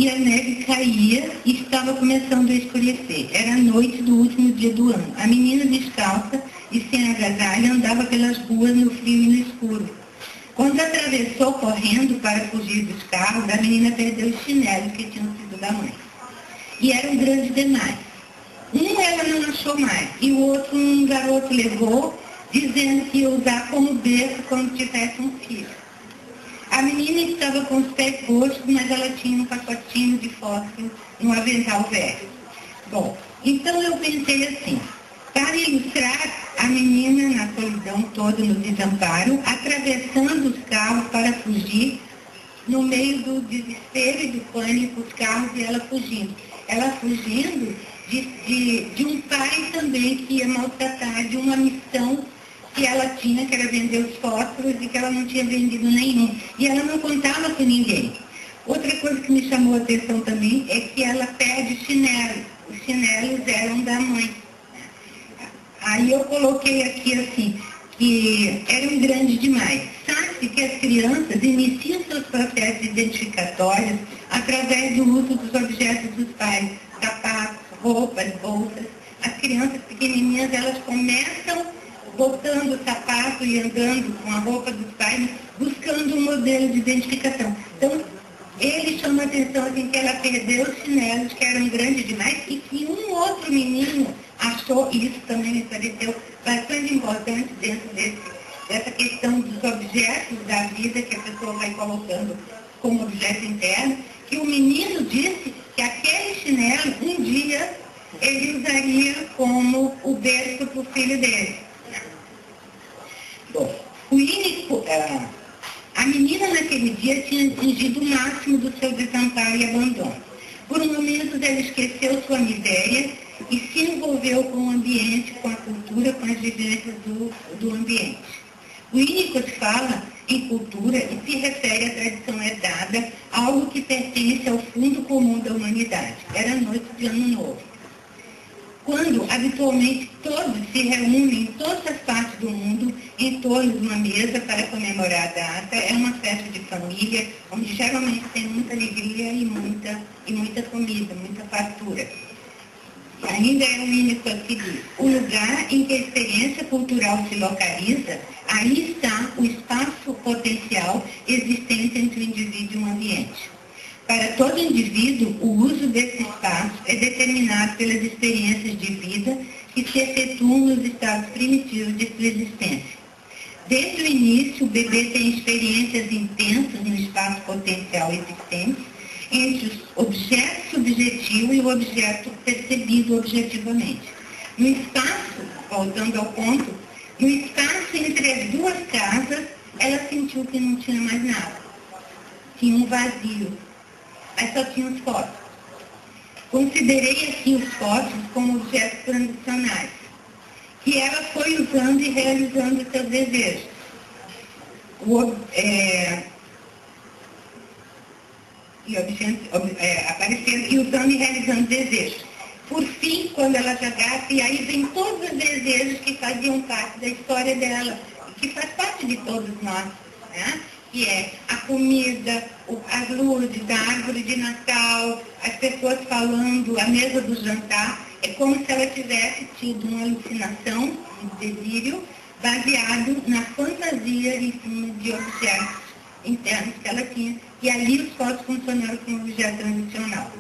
e a neve caía e estava começando a escurecer. Era a noite do último dia do ano. A menina descalça e sem agasalho andava pelas ruas no frio e no escuro. Quando atravessou correndo para fugir dos carros, a menina perdeu os chinelos que tinham sido da mãe. E eram grandes demais. Um ela não achou mais, e o outro um garoto levou, dizendo que ia usar como berço quando tivesse um filho. A menina estava com os pés roxos, mas ela tinha um pacotinho de fósforo no avental velho. Bom, então eu pensei assim, para ilustrar a menina na solidão toda, no desamparo, atravessando os carros para fugir, no meio do desespero e do pânico, os carros e ela fugindo. Ela fugindo de um pai também que ia maltratar, de uma missão que ela tinha, que era vender os fósforos e que ela não tinha vendido nenhum. E ela não contava com ninguém. Outra coisa que me chamou a atenção também é que ela perde chinelos. Os chinelos eram da mãe. Aí eu coloquei aqui assim, que eram grandes demais. Sabe que as crianças iniciam seus processos identificatórios através do uso dos objetos dos pais, sapatos, roupas, bolsas. As crianças pequenininhas, elas começam botando o sapato e andando com a roupa dos pais, buscando um modelo de identificação. Então, ele chama a atenção assim, que ela perdeu os chinelos, que eram grandes demais, e que um outro menino achou, e isso também me pareceu bastante importante dentro dessa questão dos objetos da vida que a pessoa vai colocando como objeto interno, que o menino disse que aquele chinelo, um dia, ele usaria como o berço para o filho dele. Bom, a menina naquele dia tinha atingido o máximo do seu desamparo e abandono. Por um momento ela esqueceu sua miséria e se envolveu com o ambiente, com a cultura, com as vivências do ambiente. O Winnicott fala em cultura e se refere à tradição herdada, algo que pertence ao fundo comum da humanidade. Era a noite de Ano Novo. Quando, habitualmente, todos se reúnem em todas as partes do mundo em torno de uma mesa para comemorar a data, é uma festa de família, onde geralmente tem muita alegria e muita comida, muita fartura. Ainda é o Winnicott que diz, o lugar em que a experiência cultural se localiza, aí está o espaço potencial existente entre o indivíduo e o ambiente. Para todo indivíduo, o uso desse espaço é determinado pelas experiências de vida que se efetuam nos estados primitivos de sua existência. Desde o início, o bebê tem experiências intensas no espaço potencial existente entre o objeto subjetivo e o objeto percebido objetivamente. No espaço, voltando ao ponto, no espaço entre as duas casas, ela sentiu que não tinha mais nada. Tinha um vazio. Mas só tinha os fósforos. Considerei aqui os fósforos como objetos transicionais, que ela foi usando e realizando seus desejos. Aparecendo e usando e realizando desejos. Por fim, quando ela jogasse, e aí vem todos os desejos que faziam parte da história dela, que faz parte de todos nós, né? Que é a comida, as luzes, a árvore de Natal, as pessoas falando, a mesa do jantar. É como se ela tivesse tido uma alucinação, um delírio, baseado na fantasia em cima de objetos internos que ela tinha. E ali os fósforos funcionaram como objeto transicional.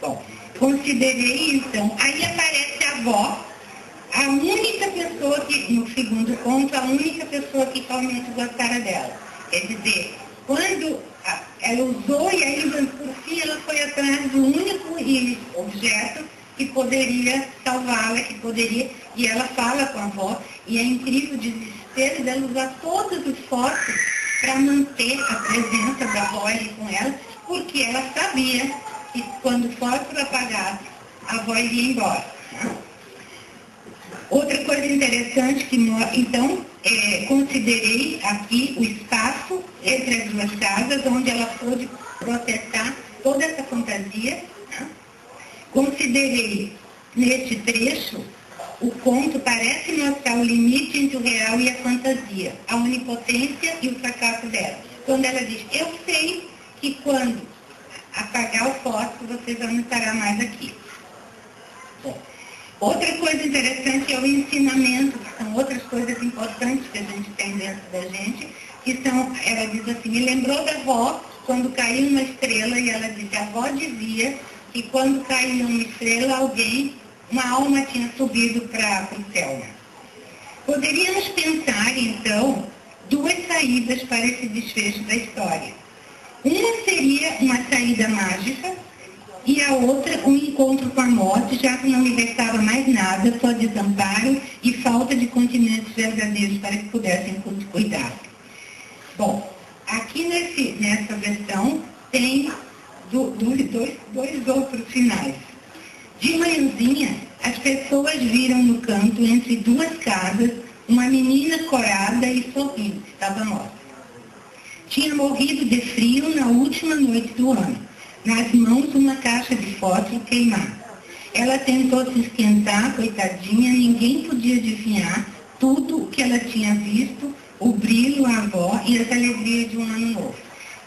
Bom, considerei então, aí aparece a avó, a única pessoa que, no segundo ponto, a única pessoa que realmente gostara dela. Quer dizer, quando ela usou e aí, por fim, ela foi atrás do único objeto que poderia salvá-la, e ela fala com a avó, e é incrível o desespero dela usar todos os fósforos para manter a presença da avó ali com ela, porque ela sabia que quando o fósforo apagasse, a avó iria embora. Né? Outra coisa interessante que, então, considerei aqui o espaço entre as duas casas, onde ela pôde processar toda essa fantasia. Né? Considerei, neste trecho, o conto parece mostrar o limite entre o real e a fantasia, a onipotência e o fracasso dela. Quando ela diz, eu sei que quando apagar o fósforo, você já não estará mais aqui. Bom, outra coisa interessante é o ensinamento, que são outras coisas importantes que a gente tem dentro da gente, que são, ela diz assim, me lembrou da avó quando caiu uma estrela, e ela disse, a avó dizia que quando caiu uma estrela, uma alma tinha subido para o céu. Poderíamos pensar, então, duas saídas para esse desfecho da história. Uma seria uma saída mágica e a outra um encontro com a morte, já que não lhe restava mais nada, só desamparo e falta de continentes verdadeiros para que pudessem cuidar. Bom, aqui nessa versão tem dois outros finais. De manhãzinha, as pessoas viram no canto, entre duas casas, uma menina corada e sorrindo, estava morta. Tinha morrido de frio na última noite do ano. Nas mãos, uma caixa de fósforo queimada. Ela tentou se esquentar, coitadinha, ninguém podia adivinhar tudo o que ela tinha visto, o brilho, a avó e as alegrias de um ano novo.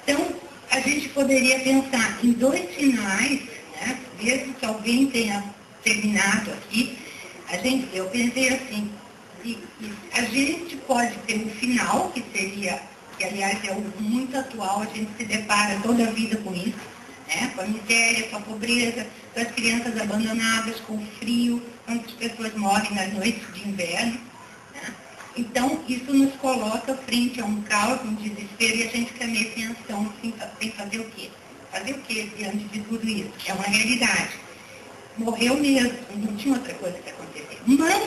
Então, a gente poderia pensar em dois finais, né? Mesmo que alguém tenha terminado aqui, eu pensei assim, que a gente pode ter um final, que seria, que aliás é muito atual, a gente se depara toda a vida com isso, né? Com a miséria, com a pobreza, com as crianças abandonadas, com o frio, quantas pessoas morrem nas noites de inverno. Né? Então, isso nos coloca frente a um caos, um desespero, e a gente fica meio pensando, sem fazer o quê? Fazer o quê diante de tudo isso? É uma realidade. Morreu mesmo, não tinha outra coisa que acontecer. Mas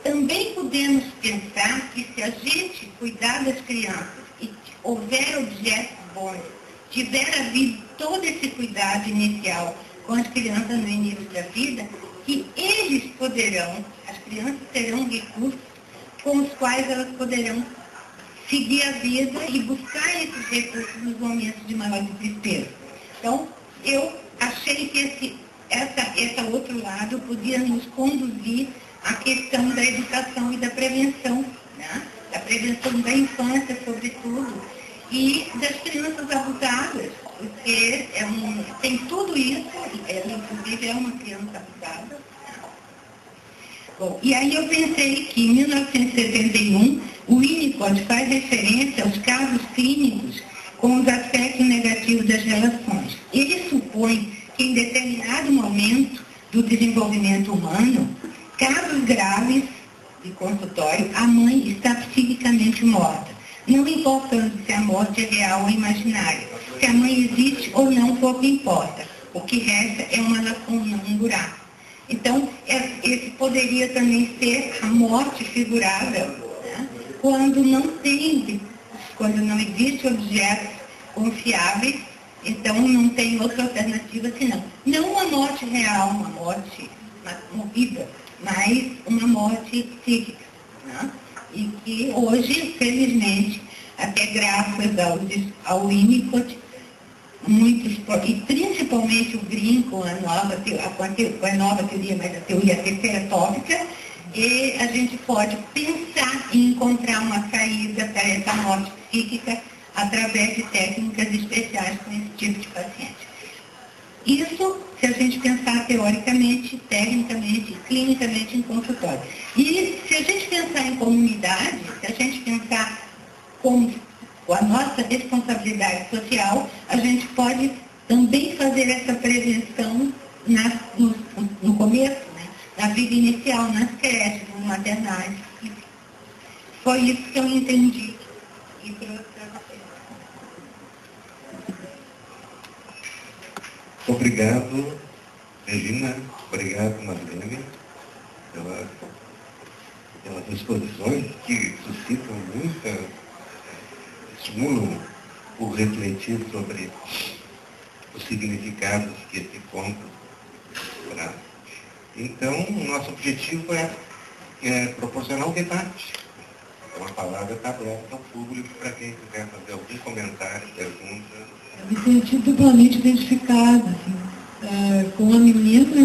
também podemos pensar que se a gente cuidar das crianças e houver objetos bons, tiver havido todo esse cuidado inicial com as crianças no início da vida, que eles poderão, as crianças terão recursos com os quais elas poderão seguir a vida e buscar esses recursos nos momentos de maior desespero. Então, eu achei que esse outro lado podia nos conduzir à questão da educação e da prevenção, né? Da prevenção da infância, sobretudo, e das crianças abusadas, porque tem tudo isso, ela inclusive é uma criança abusada. Bom, e aí eu pensei que em 1971 o Winnicott faz referência aos casos clínicos com os aspectos negativos das relações. Ele supõe que em determinado momento do desenvolvimento humano, casos graves de consultório, a mãe está psiquicamente morta. Não importando se a morte é real ou imaginária. Se a mãe existe ou não, pouco importa. O que resta é uma lacuna, um buraco. Então, esse poderia também ser a morte figurada, né? Quando não existe objetos confiáveis, então não tem outra alternativa senão. Não uma morte real, uma morte morrida, mas uma morte psíquica. Né? E que hoje, felizmente, até graças ao Winnicott, muitos, e principalmente o Green com a nova teoria, mas a teoria teratrófica, e a gente pode pensar em encontrar uma saída para essa morte psíquica através de técnicas especiais com esse tipo de paciente. Isso se a gente pensar teoricamente, tecnicamente, clinicamente em consultório. E se a gente pensar em comunidade, se a gente pensar com a nossa responsabilidade social, a gente pode também fazer essa prevenção no começo, né? Na vida inicial, nas creches, nos maternais. Foi isso que eu entendi e trouxe para vocês. Obrigado, Regina. Obrigado, Marlene, pelas exposições que suscitam estimulam o refletir sobre os significados que esse conto traz. Então, o nosso objetivo é proporcionar um debate. Então, a palavra está aberta ao público para quem quiser fazer algum comentário, pergunta. Eu me senti duplamente identificada, assim, com a menina